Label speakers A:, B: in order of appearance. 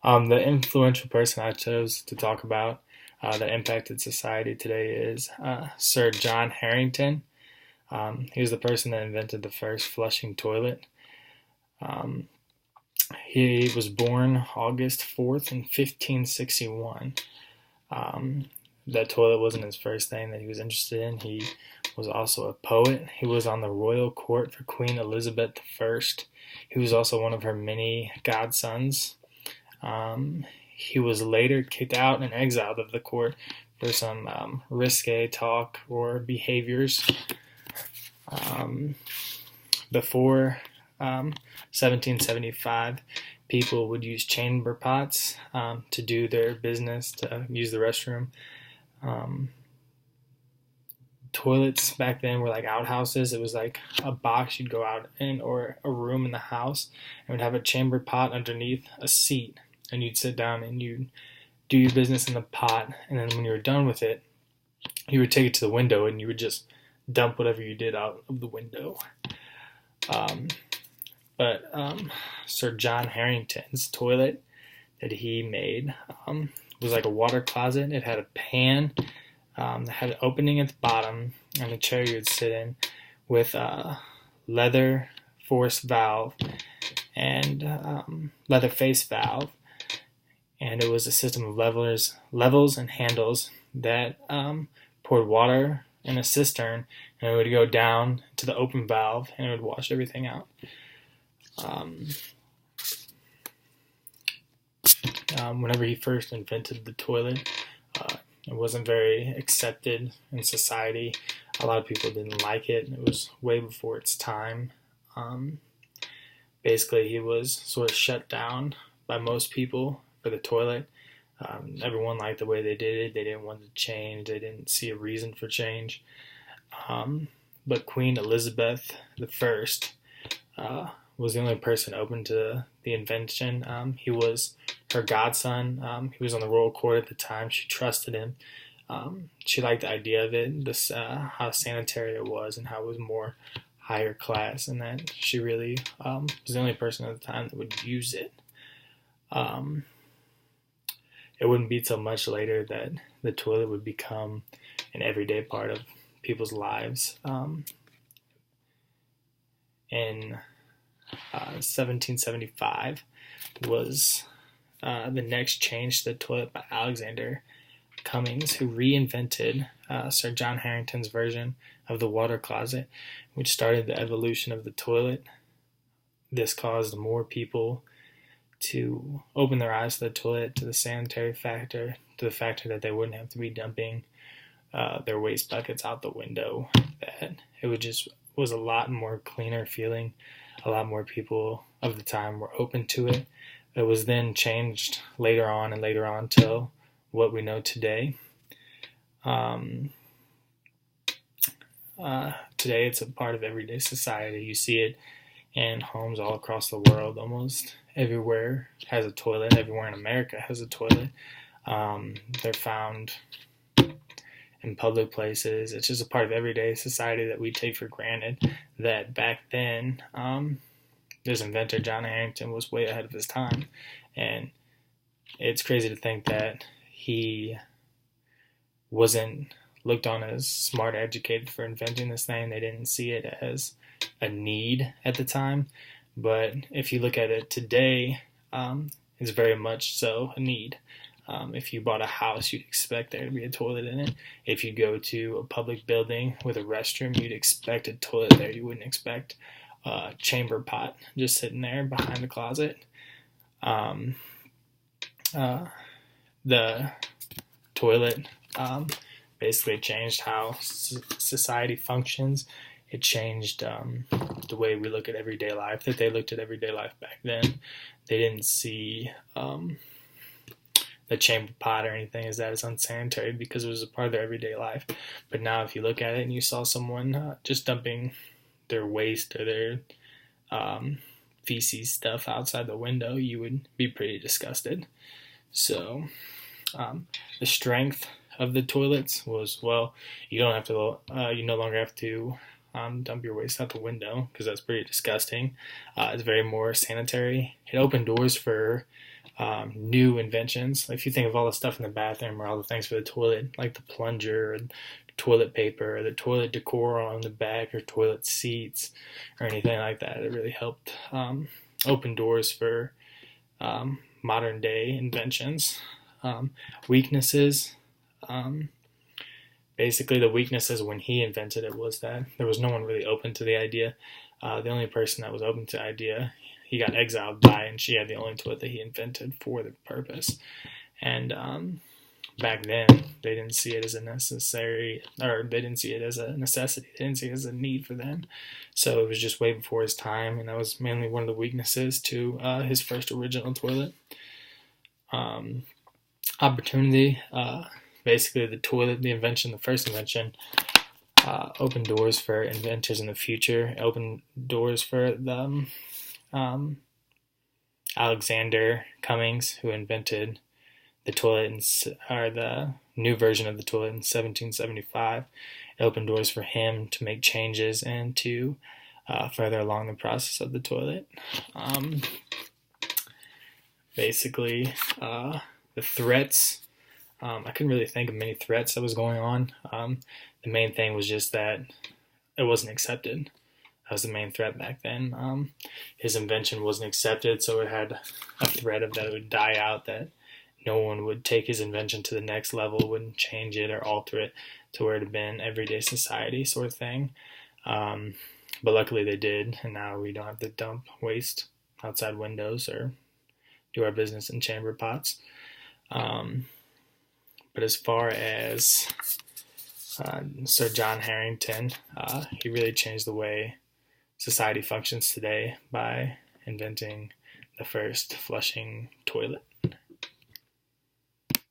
A: The influential person I chose to talk about that impacted society today is Sir John Harrington. He was the person that invented the first flushing toilet. Um, he was born August 4th in 1561. Um, that toilet wasn't his first thing that he was interested in. He was also a poet. He was on the royal court for Queen Elizabeth I. He was also one of her many godsons. He was later kicked out and exiled of the court for some risque talk or behaviors. Before 1775, people would use chamber pots to do their business, to use the restroom. Toilets back then were like outhouses. It was like a box you'd go out in or a room in the house and would have a chamber pot underneath a seat, and you'd sit down and you'd do your business in the pot, and then when you were done with it, you would take it to the window and you would just dump whatever you did out of the window. But Sir John Harrington's toilet that he made was like a water closet. It had a pan that had an opening at the bottom and a chair you would sit in with a leather force valve and leather face valve. And it was a system of levels and handles that poured water in a cistern, and it would go down to the open valve and it would wash everything out. Whenever he first invented the toilet, it wasn't very accepted in society. A lot of people didn't like it. It was way before its time. Basically, he was sort of shut down by most people for the toilet. Everyone liked the way they did it. They didn't want to change. They didn't see a reason for change. But Queen Elizabeth I was the only person open to the invention. He was her godson. He was on the royal court at the time. She trusted him. She liked the idea of it, how sanitary it was and how it was more higher class, and that she really was the only person at the time that would use it. It wouldn't be till much later that the toilet would become an everyday part of people's lives. In 1775 was the next change to the toilet by Alexander Cummings, who reinvented Sir John Harrington's version of the water closet, which started the evolution of the toilet. This caused more people to open their eyes to the toilet, to the sanitary factor, to the factor that they wouldn't have to be dumping their waste buckets out the window, that it was a lot more cleaner feeling. A lot more people of the time were open to it. It was then changed later on till what we know today. Today it's a part of everyday society. You see it in homes all across the world. Almost everywhere has a toilet. Everywhere in America has a toilet. They're found in public places. It's just a part of everyday society that we take for granted, that back then this inventor John Harrington was way ahead of his time. And it's crazy to think that he wasn't looked on as smart or educated for inventing this thing. They didn't see it as a need at the time. But if you look at it today, it's very much so a need. If you bought a house, you'd expect there to be a toilet in it. If you go to a public building with a restroom, you'd expect a toilet there. You wouldn't expect a chamber pot just sitting there behind the closet. The toilet basically changed how society functions. It changed the way we look at everyday life, that they looked at everyday life back then. They didn't see the chamber pot or anything as that is unsanitary because it was a part of their everyday life. But now if you look at it and you saw someone just dumping their waste or their feces stuff outside the window, you would be pretty disgusted. So the strength of the toilets was, well, you don't have to, you no longer have to dump your waste out the window because that's pretty disgusting. It's very more sanitary. It opened doors for new inventions. Like if you think of all the stuff in the bathroom or all the things for the toilet, like the plunger or toilet paper or the toilet decor on the back or toilet seats or anything like that, it really helped open doors for modern day inventions. Weaknesses. Basically, the weaknesses when he invented it was that there was no one really open to the idea. The only person that was open to the idea, he got exiled by, and she had the only toilet that he invented for the purpose. And back then, they didn't see it as a necessary, or they didn't see it as a necessity. They didn't see it as a need for them. So it was just way before his time, and that was mainly one of the weaknesses to his first original toilet. Opportunity. Basically, the first invention, opened doors for inventors in the future. It opened doors for the Alexander Cummings, who invented the toilet, or the new version of the toilet in 1775. It opened doors for him to make changes and to further along the process of the toilet. Basically, the threats. I couldn't really think of many threats that was going on. The main thing was just that it wasn't accepted. That was the main threat back then. His invention wasn't accepted, so it had a threat of that it would die out, that no one would take his invention to the next level, wouldn't change it or alter it to where it had been everyday society sort of thing. But luckily they did, and now we don't have to dump waste outside windows or do our business in chamber pots. But as far as Sir John Harington, he really changed the way society functions today by inventing the first flushing toilet.